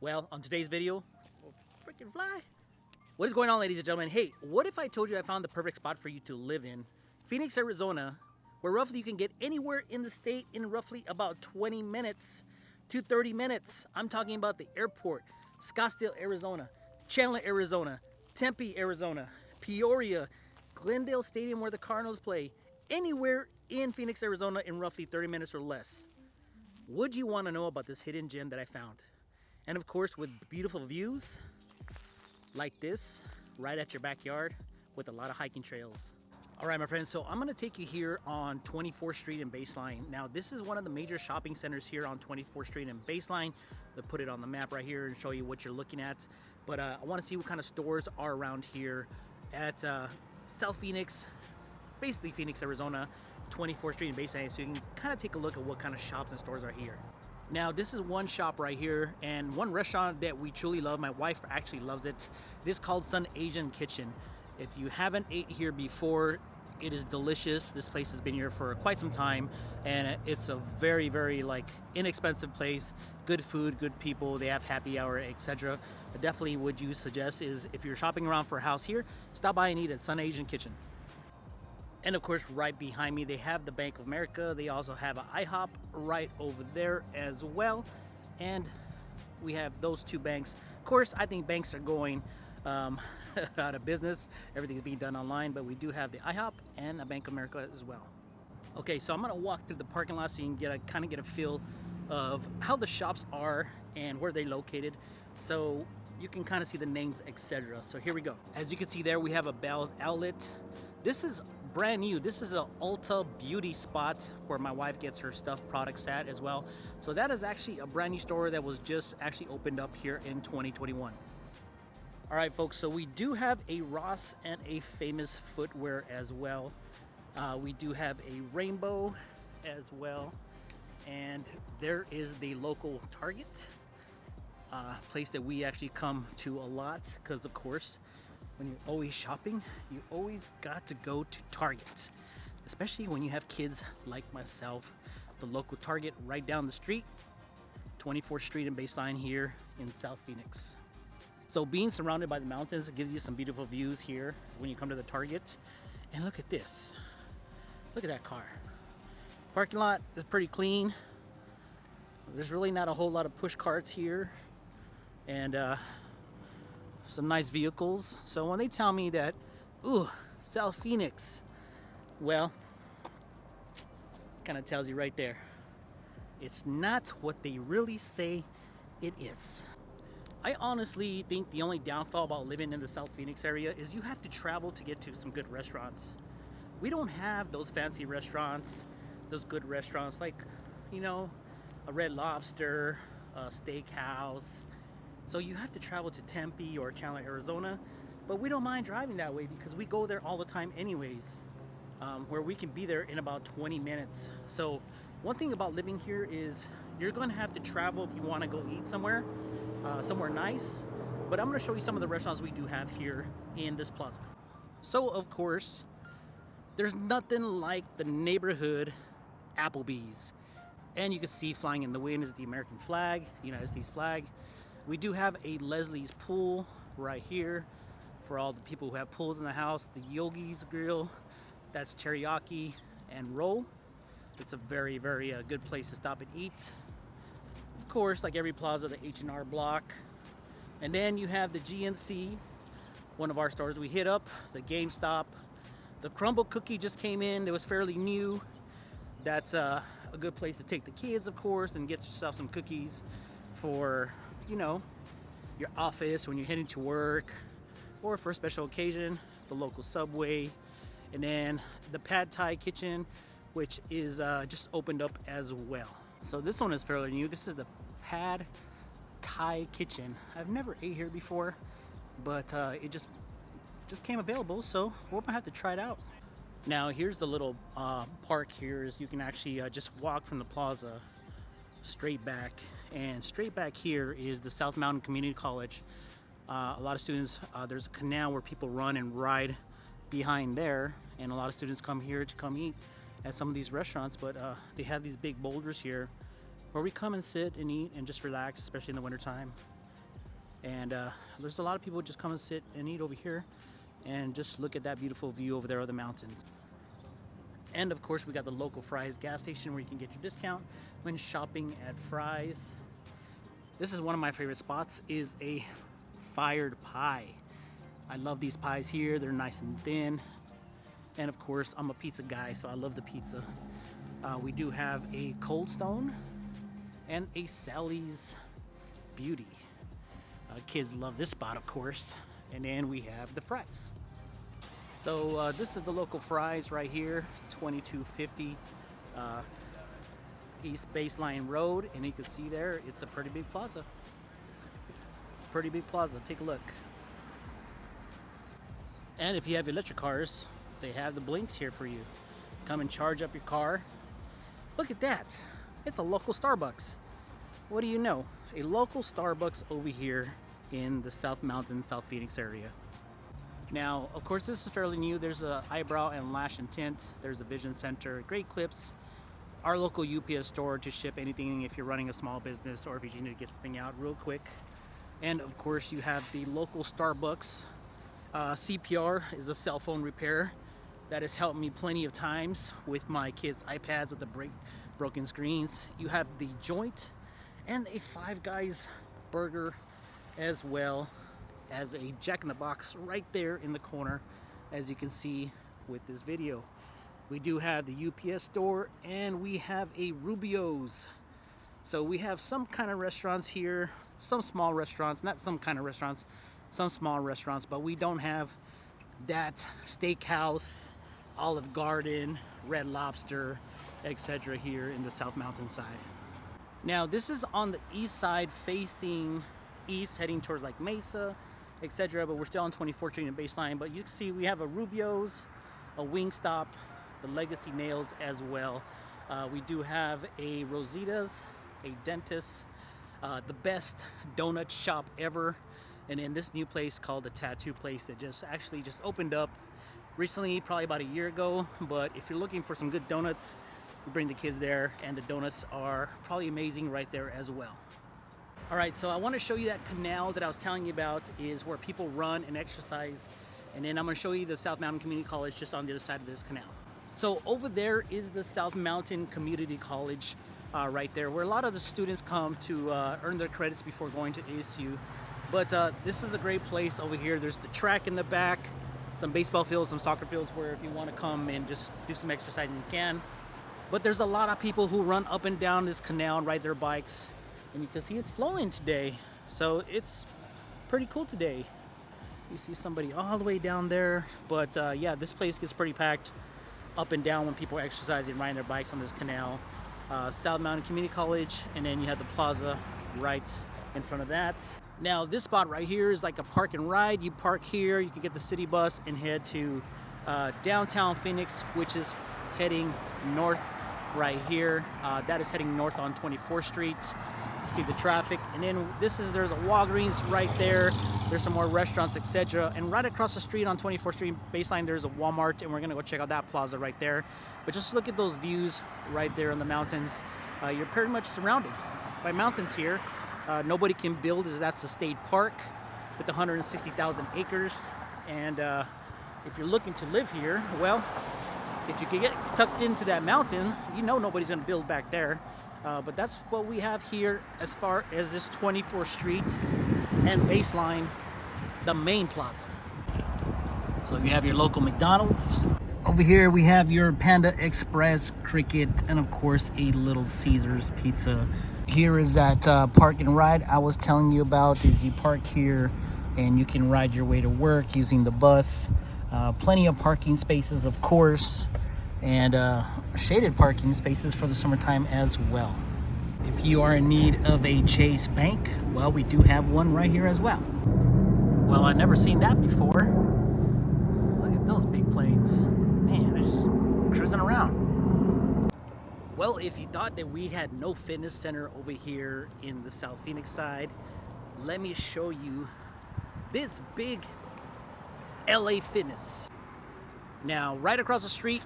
Well, on today's video, freaking fly. What is going on, ladies and gentlemen? Hey, what if I told you I found the perfect spot for you to live in? Phoenix, Arizona, where roughly you can get anywhere in the state in roughly about 20 minutes to 30 minutes. I'm talking about the airport, Scottsdale, Arizona, Chandler, Arizona, Tempe, Arizona, Peoria, Glendale Stadium where the Cardinals play. Anywhere in Phoenix, Arizona in roughly 30 minutes or less. Would you want to know about this hidden gem that I found? And of course, with beautiful views like this, right at your backyard with a lot of hiking trails. All right, my friends, so I'm gonna take you here on 24th Street and Baseline. Now, this is one of the major shopping centers here on 24th Street and Baseline. They'll put it on the map right here and show you what you're looking at. But I wanna see what kind of stores are around here at South Phoenix, basically Phoenix, Arizona, 24th Street and Baseline, so you can kind of take a look at what kind of shops and stores are here. Now, this is one shop right here and one restaurant that we truly love. My wife actually loves it. It is called Sun Asian Kitchen. If you haven't ate here before, it is delicious. This place has been here for quite some time, and it's a very, very inexpensive place. Good food, good people. They have happy hour, etc. Definitely would you suggest is if you're shopping around for a house here, stop by and eat at Sun Asian Kitchen. And of course, right behind me, they have the Bank of America. They also have an IHOP right over there as well. And we have those two banks. Of course, I think banks are going out of business. Everything's being done online, but we do have the IHOP and the Bank of America as well. Okay, so I'm gonna walk through the parking lot so you can kind of get a feel of how the shops are and where they're located. So you can kind of see the names, etc. So here we go. As you can see there, we have a Bell's Outlet. This is brand new. This is an Ulta beauty spot where my wife gets her stuff products at as well. So that is actually a brand new store that was just actually opened up here in 2021. All right, folks, so we do have a Ross and a Famous Footwear as well. We do have a Rainbow as well. And there is the local Target, place that we actually come to a lot because, of course, when you're always shopping, you always got to go to Target, especially when you have kids like myself. The local Target right down the street, 24th Street and Baseline here in South Phoenix. So being surrounded by the mountains gives you some beautiful views here when you come to the Target. And look at this. Look at that car. Parking lot is pretty clean. There's really not a whole lot of push carts here. And some nice vehicles. So when they tell me that, ooh, South Phoenix, well, kind of tells you right there, it's not what they really say it is. I honestly think the only downfall about living in the South Phoenix area is you have to travel to get to some good restaurants. We don't have those fancy restaurants, those good restaurants like, you know, a Red Lobster, a steakhouse. So you have to travel to Tempe or Chandler, Arizona, but we don't mind driving that way because we go there all the time anyways, where we can be there in about 20 minutes. So one thing about living here is you're going to have to travel if you want to go eat somewhere nice, but I'm going to show you some of the restaurants we do have here in this plaza. So of course, there's nothing like the neighborhood Applebee's. And you can see flying in the wind is the American flag, the United States flag. We do have a Leslie's Pool right here for all the people who have pools in the house. The Yogi's Grill, that's teriyaki and roll. It's a very, very good place to stop and eat. Of course, like every plaza, the H&R Block. And then you have the GNC, one of our stores we hit up, the GameStop. The Crumble Cookie just came in. It was fairly new. That's a good place to take the kids, of course, and get yourself some cookies for, your office when you're heading to work, or for a special occasion, the local Subway. And then the Pad Thai Kitchen, which is just opened up as well. So this one is fairly new. This is the Pad Thai Kitchen. I've never ate here before, but it just came available, so we're gonna have to try it out. Now here's the little park here, is you can actually just walk from the plaza straight back, and straight back here is the South Mountain Community College. A lot of students, there's a canal where people run and ride behind there, and a lot of students come here to come eat at some of these restaurants, but they have these big boulders here where we come and sit and eat and just relax, especially in the wintertime. And there's a lot of people just come and sit and eat over here and just look at that beautiful view over there of the mountains. And of course, we got the local Fry's gas station where you can get your discount when shopping at Fry's. This is one of my favorite spots, is a fired pie. I love these pies here. They're nice and thin. And of course, I'm a pizza guy, so I love the pizza. We do have a Cold Stone and a Sally's Beauty. Kids love this spot, of course. And then we have the Fry's. So this is the local Fry's right here, 2250 East Baseline Road. And you can see there, it's a pretty big plaza. It's a pretty big plaza. Take a look. And if you have electric cars, they have the blinks here for you. Come and charge up your car. Look at that. It's a local Starbucks. What do you know? A local Starbucks over here in the South Mountain, South Phoenix area. Now, of course, this is fairly new. There's a eyebrow and lash and tint. There's a vision center, Great Clips, our local UPS store to ship anything if you're running a small business or if you just need to get something out real quick. And of course, you have the local Starbucks. CPR is a cell phone repair that has helped me plenty of times with my kids' iPads with the broken screens. You have the Joint and a Five Guys burger, as well as a Jack in the Box right there in the corner, as you can see with this video. We do have the UPS store and we have a Rubio's. So we have some kind of restaurants here, some small restaurants, not some kind of restaurants, some small restaurants, but we don't have that steakhouse, Olive Garden, Red Lobster, etc. here in the South Mountain side. Now this is on the east side facing east, heading towards like Mesa, etc. But we're still on 24th Street and Baseline. But you can see we have a Rubio's, a Wingstop, the Legacy Nails as well. We do have a Rosita's, a Dentist, the best donut shop ever. And then this new place called the Tattoo Place that just opened up recently, probably about a year ago. But if you're looking for some good donuts, you bring the kids there, and the donuts are probably amazing right there as well. All right, so I want to show you that canal that I was telling you about is where people run and exercise. And then I'm going to show you the South Mountain Community College just on the other side of this canal. So over there is the South Mountain Community College right there, where a lot of the students come to earn their credits before going to ASU. But this is a great place over here. There's the track in the back, some baseball fields, some soccer fields, where if you want to come and just do some exercising, you can. But there's a lot of people who run up and down this canal and ride their bikes. And you can see it's flowing today. So it's pretty cool today. You see somebody all the way down there. But yeah, this place gets pretty packed up and down when people are exercising, riding their bikes on this canal. South Mountain Community College, and then you have the Plaza right in front of that. Now this spot right here is like a park and ride. You park here, you can get the city bus and head to downtown Phoenix, which is heading north right here. That is heading north on 24th Street. You see the traffic, and then there's a Walgreens right there. There's some more restaurants, etc. And right across the street on 24th Street Baseline, there's a Wal-Mart, and we're gonna go check out that plaza right there. But just look at those views right there in the mountains. You're pretty much surrounded by mountains here. Nobody can build, as that's a state park with 160,000 acres. And if you're looking to live here, well, if you can get tucked into that mountain, you know nobody's gonna build back there. But that's what we have here as far as this 24th Street and Baseline, the main plaza. So you have your local McDonald's. Over here we have your Panda Express, Cricket, and of course a Little Caesars Pizza. Here is that park and ride I was telling you about. Is you park here and you can ride your way to work using the bus. Plenty of parking spaces, of course, and shaded parking spaces for the summertime as well. If you are in need of a Chase Bank, well, we do have one right here as well. Well, I've never seen that before. Look at those big planes. Man, they're just cruising around. Well, if you thought that we had no fitness center over here in the South Phoenix side, let me show you this big LA Fitness. Now, right across the street,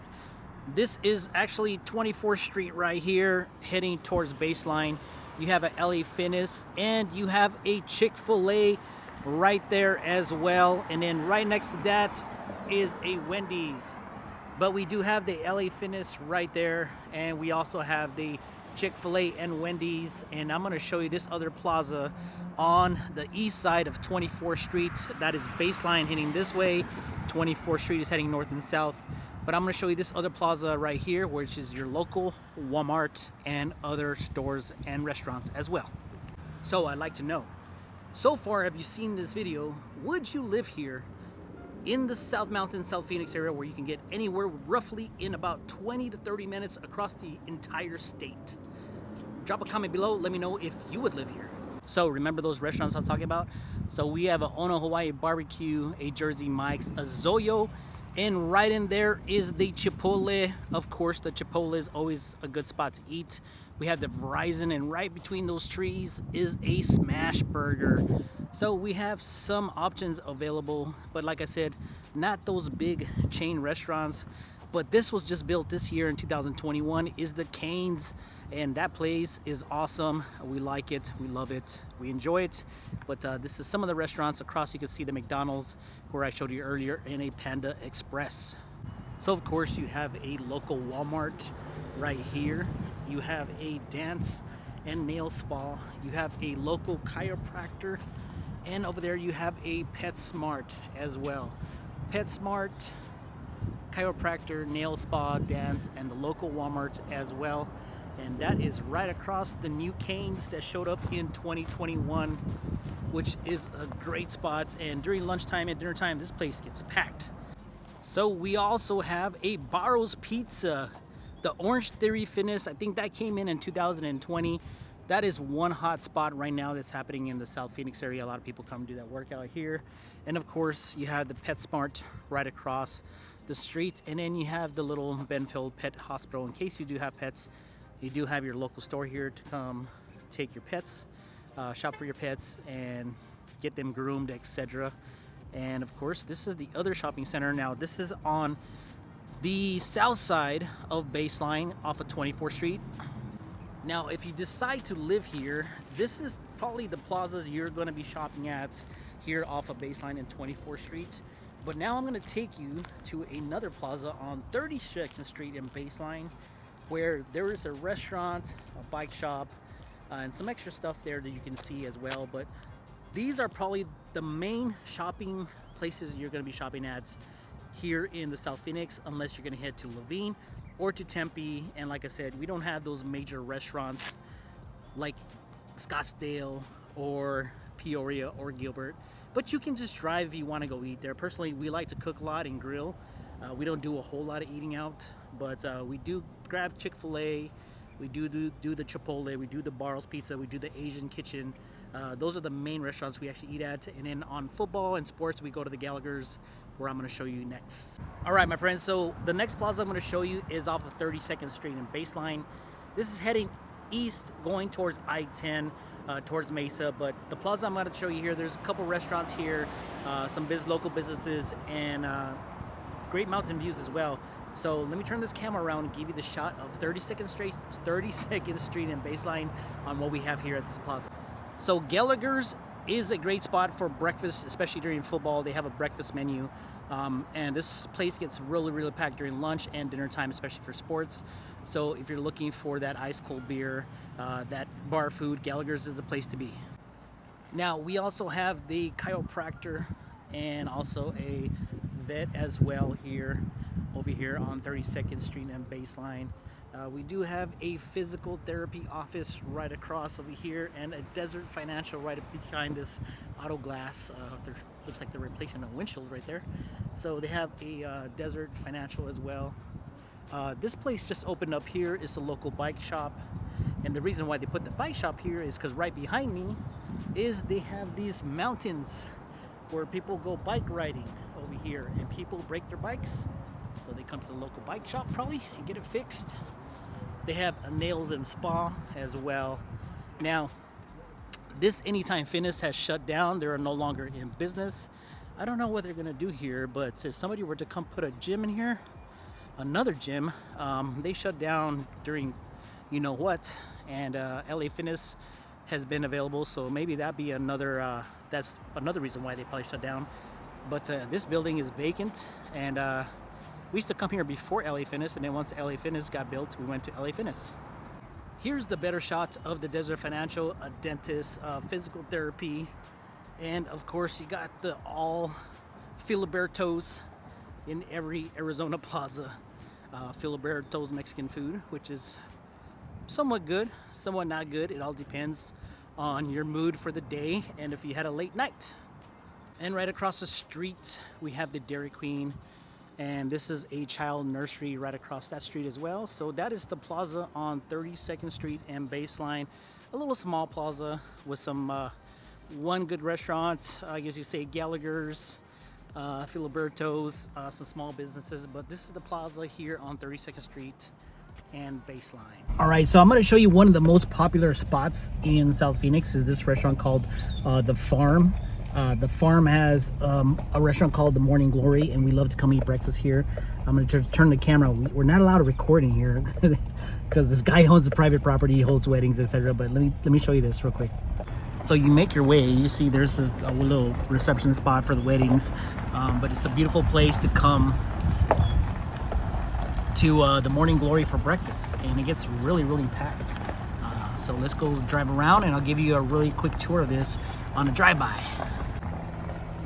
this is actually 24th Street right here, heading towards Baseline. you have a LA Fitness, and you have a Chick-fil-A right there as well. And then right next to that is a Wendy's. But we do have the LA Fitness right there, and we also have the Chick-fil-A and Wendy's. And I'm going to show you this other plaza on the east side of 24th Street. That is Baseline heading this way. 24th Street is heading north and south. But I'm going to show you this other plaza right here, which is your local Walmart and other stores and restaurants as well. So I'd like to know, so far, have you seen this video? Would you live here in the South Mountain, South Phoenix area, where you can get anywhere roughly in about 20 to 30 minutes across the entire state? Drop a comment below. Let me know if you would live here. So remember those restaurants I was talking about? So we have a Ono Hawaii Barbecue, a Jersey Mike's, a Zoyo, and right in there is the Chipotle. Of course, the Chipotle is always a good spot to eat. We have the Verizon, and right between those trees is a Smash Burger. So we have some options available, but like I said, not those big chain restaurants. But this was just built this year in 2021, is the Cane's, and that place is awesome. We like it, we love it, we enjoy it. But this is some of the restaurants across. You can see the McDonald's where I showed you earlier, and a Panda Express. So of course you have a local Walmart right here. You have a dance and nail spa. You have a local chiropractor, and over there you have a PetSmart as well. PetSmart, chiropractor, nail spa, dance, and the local Walmart as well. And that is right across the new Cane's that showed up in 2021, which is a great spot. And during lunchtime and dinner time, this place gets packed. So we also have a Barro's Pizza, the Orange Theory Fitness. I think that came in 2020. That is one hot spot right now that's happening in the South Phoenix area. A lot of people come do that workout here. And of course, you have the PetSmart right across the street. And then you have the little Benfield Pet Hospital. In case you do have pets, you do have your local store here to come take your pets, shop for your pets, and get them groomed, etc. And of course, this is the other shopping center. Now, this is on the south side of Baseline off of 24th Street. Now, if you decide to live here, this is probably the plazas you're going to be shopping at here off of Baseline and 24th Street. But now I'm going to take you to another plaza on 32nd Street in Baseline, where there is a restaurant, a bike shop, and some extra stuff there that you can see as well. But these are probably the main shopping places you're going to be shopping at here in the South Phoenix, unless you're going to head to Laveen or to Tempe. And like I said, we don't have those major restaurants like Scottsdale or Peoria or Gilbert, but you can just drive if you want to go eat there. Personally, we like to cook a lot and grill. We don't do a whole lot of eating out, but we do grab Chick-fil-A, we do the Chipotle, we do the Barro's Pizza, we do the Asian Kitchen. Those are the main restaurants we actually eat at. And then on football and sports, we go to the Gallagher's, where I'm going to show you next. All right, my friends, so the next plaza I'm going to show you is off of 32nd Street in Baseline. This is heading east, going towards I-10, towards Mesa. But the plaza I'm going to show you here, there's a couple restaurants here, some local businesses, and great mountain views as well. So let me turn this camera around and give you the shot of 32nd Street and Baseline on what we have here at this plaza. So Gallagher's is a great spot for breakfast, especially during football. They have a breakfast menu, and this place gets really packed during lunch and dinner time, especially for sports. So if you're looking for that ice cold beer, that bar food, Gallagher's is the place to be. Now we also have the chiropractor and also a vet as well here, over here on 32nd Street and Baseline. We do have a physical therapy office right across over here, and a Desert Financial right behind this auto glass. Looks like they're replacing a windshield right there. So they have a Desert Financial as well. This place just opened up here. It's a local bike shop, and the reason why they put the bike shop here is because right behind me is they have these mountains where people go bike riding over here, and people break their bikes, so they come to the local bike shop probably and get it fixed. They have a nails and spa as well. Now, this Anytime Fitness has shut down. They're no longer in business. I don't know what they're gonna do here, but if somebody were to come put a gym in here, another gym, they shut down during you know what, and LA Fitness has been available, so maybe that'd be another that's another reason why they probably shut down. But this building is vacant, and we used to come here before LA Fitness, and then once LA Fitness got built, we went to LA Fitness. Here's the better shot of the Desert Financial, a dentist, physical therapy, and of course you got the all Filiberto's in every Arizona plaza. Filiberto's Mexican food, which is somewhat good, somewhat not good. It all depends on your mood for the day and if you had a late night. And right across the street we have the Dairy Queen, and this is a child nursery right across that street as well. So that is the plaza on 32nd Street and Baseline, a little small plaza with some one good restaurant, I guess you say Gallagher's, Filiberto's, some small businesses, but this is the plaza here on 32nd Street and Baseline. All right, so I'm going to show you one of the most popular spots in South Phoenix is this restaurant called The Farm. The Farm has a restaurant called The Morning Glory, and we love to come eat breakfast here. I'm going to turn the camera. We're not allowed to record in here because this guy owns a private property, he holds weddings, etc. But let me show you this real quick. So you make your way, you see there's this a little reception spot for the weddings, but it's a beautiful place to come to the Morning Glory for breakfast, and it gets really packed. So let's go drive around, and I'll give you a really quick tour of this on a drive-by.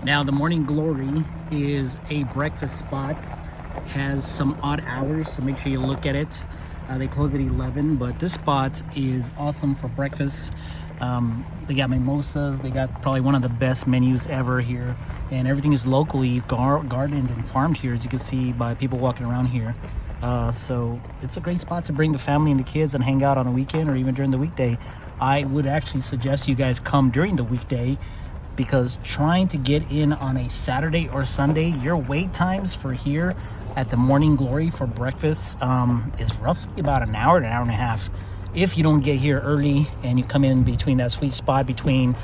Now the Morning Glory is a breakfast spot, has some odd hours, so make sure you look at it. They close at 11, but this spot is awesome for breakfast. They got mimosas, they got probably one of the best menus ever here, and everything is locally gardened and farmed here, as you can see by people walking around here. So it's a great spot to bring the family and the kids and hang out on a weekend or even during the weekday. I would actually suggest you guys come during the weekday, because trying to get in on a Saturday or Sunday, your wait times for here at the Morning Glory for breakfast is roughly about an hour to an hour and a half. If you don't get here early and you come in between that sweet spot between,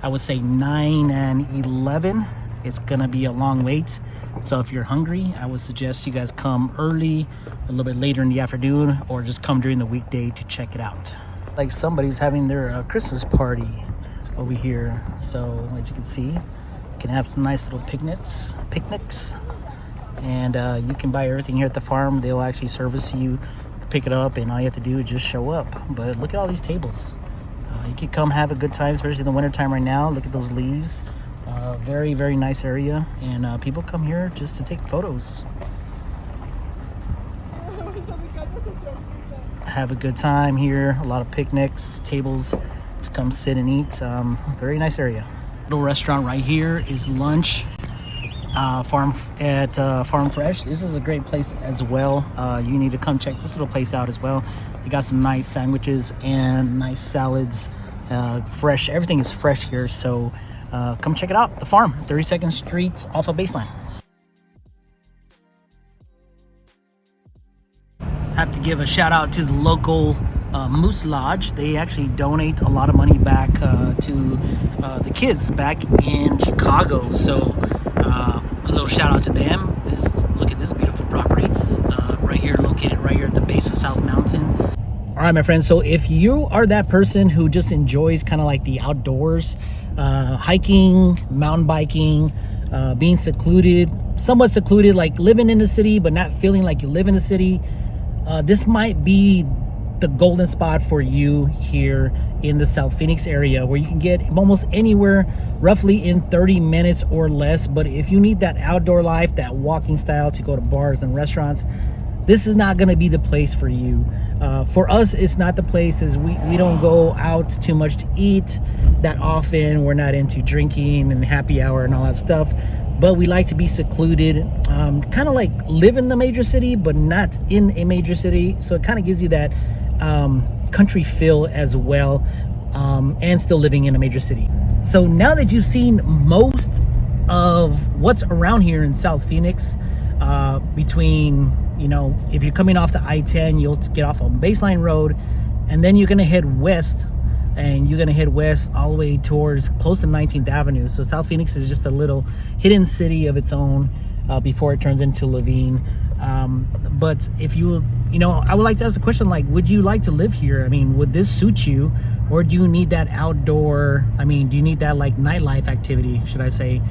I would say 9 and 11, it's gonna be a long wait. So if you're hungry, I would suggest you guys come early, a little bit later in the afternoon, or just come during the weekday to check it out. Like somebody's having their Christmas party over here. So as you can see, you can have some nice little picnics, and you can buy everything here at the farm. They'll actually service you, pick it up, and all you have to do is just show up. But look at all these tables. You can come have a good time, especially in the wintertime right now. Look at those leaves. Very nice area, and people come here just to take photos. Have a good time here. A lot of picnics, tables to come sit and eat. Very nice area. Little restaurant right here is lunch. Farm Fresh. This is a great place as well. You need to come check this little place out as well. They got some nice sandwiches and nice salads. Fresh. Everything is fresh here, so come check it out. The Farm, 32nd Street off of Baseline. Have to give a shout out to the local Moose Lodge. They actually donate a lot of money back to the kids back in Chicago. So a little shout out to them. Look at this beautiful property right here, located right here at the base of South Mountain. All right, my friends. So if you are that person who just enjoys kind of like the outdoors, hiking, mountain biking, being secluded, somewhat secluded, like living in the city but not feeling like you live in the city, this might be the golden spot for you here in the South Phoenix area, where you can get almost anywhere roughly in 30 minutes or less. But if you need that outdoor life, that walking style to go to bars and restaurants, this is not going to be the place for you. For us, it's not the place, as we don't go out too much to eat that often. We're not into drinking and happy hour and all that stuff, but we like to be secluded, kind of like live in the major city but not in a major city. So it kind of gives you that country feel as well, and still living in a major city. So now that you've seen most of what's around here in South Phoenix, between, you know, if you're coming off the I-10, you'll get off on Baseline Road, and then you're gonna head west, and you're gonna head west all the way towards close to 19th Avenue. So South Phoenix is just a little hidden city of its own before it turns into Laveen. But if you know, I would like to ask the question, like, would you like to live here? I mean, would this suit you, or do you need that outdoor, I mean, do you need that like nightlife activity, should I say?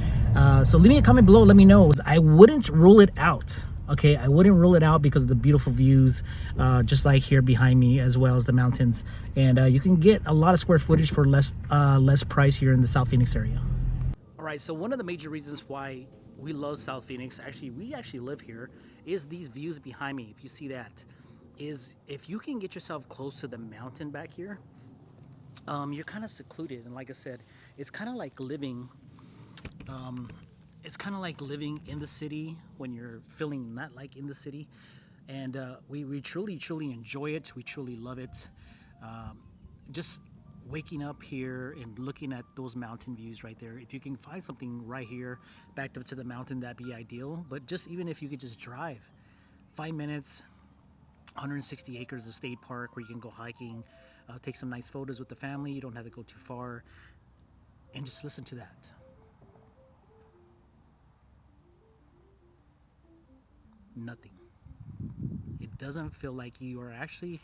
So leave me a comment below, let me know. I wouldn't rule it out. Okay, I wouldn't rule it out because of the beautiful views, just like here behind me, as well as the mountains. And you can get a lot of square footage for less price here in the South Phoenix area. All right, so one of the major reasons why we love South Phoenix, we actually live here, is these views behind me. If you see that, is if you can get yourself close to the mountain back here, you're kind of secluded. And like I said, it's kind of like living in the city when you're feeling not like in the city. And we truly enjoy it. We truly love it. Just waking up here and looking at those mountain views right there. If you can find something right here backed up to the mountain, that'd be ideal. But just even if you could just drive 5 minutes, 160 acres of state park where you can go hiking, take some nice photos with the family. You don't have to go too far, and just listen to that. Nothing. It doesn't feel like you are actually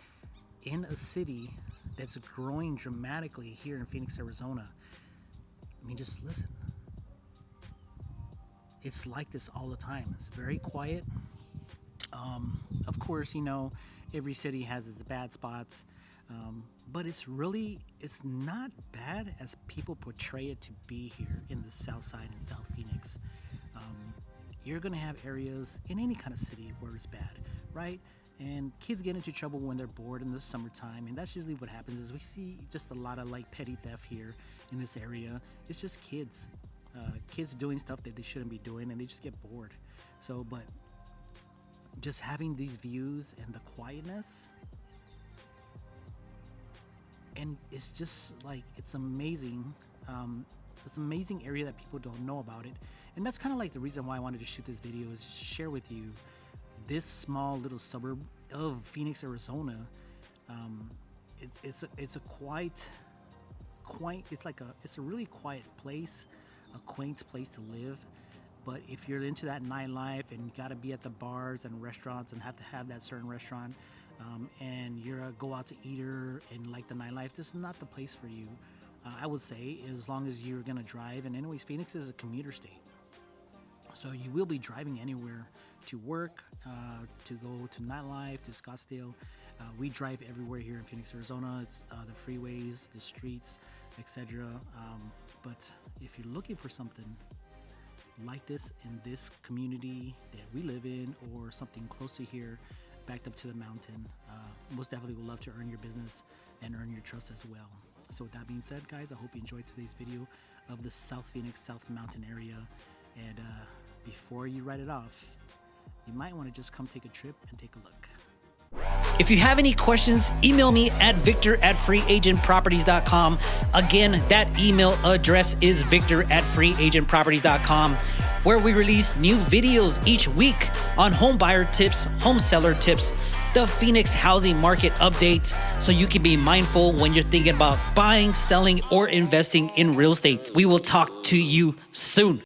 in a city that's growing dramatically here in Phoenix, Arizona. I mean, just listen. It's like this all the time. It's very quiet. Of course, you know, every city has its bad spots, but it's not bad as people portray it to be here in the Southside and South Phoenix. You're gonna have areas in any kind of city where it's bad, right? And kids get into trouble when they're bored in the summertime, and that's usually what happens. Is we see just a lot of like petty theft here in this area. It's just kids doing stuff that they shouldn't be doing, and they just get bored. So, but just having these views and the quietness, and it's just like, it's amazing. It's an amazing area that people don't know about it. And that's kind of like the reason why I wanted to shoot this video, is just to share with you this small little suburb of Phoenix, Arizona. It's a really quiet place, a quaint place to live. But if you're into that nightlife and you got to be at the bars and restaurants and have to have that certain restaurant, and you're a go out to eater and like the nightlife, this is not the place for you. I would say, as long as you're gonna drive. And anyways, Phoenix is a commuter state, so you will be driving anywhere to work, to go to nightlife, to Scottsdale. We drive everywhere here in Phoenix, Arizona. It's the freeways, the streets, etc. But if you're looking for something like this in this community that we live in, or something close to here, backed up to the mountain, most definitely would love to earn your business and earn your trust as well. So with that being said, guys, I hope you enjoyed today's video of the South Phoenix, South Mountain area. And before you write it off, you might want to just come take a trip and take a look. If you have any questions, email me at victor@freeagentproperties.com. Again, that email address is victor@freeagentproperties.com, where we release new videos each week on home buyer tips, home seller tips, the Phoenix housing market updates, so you can be mindful when you're thinking about buying, selling, or investing in real estate. We will talk to you soon.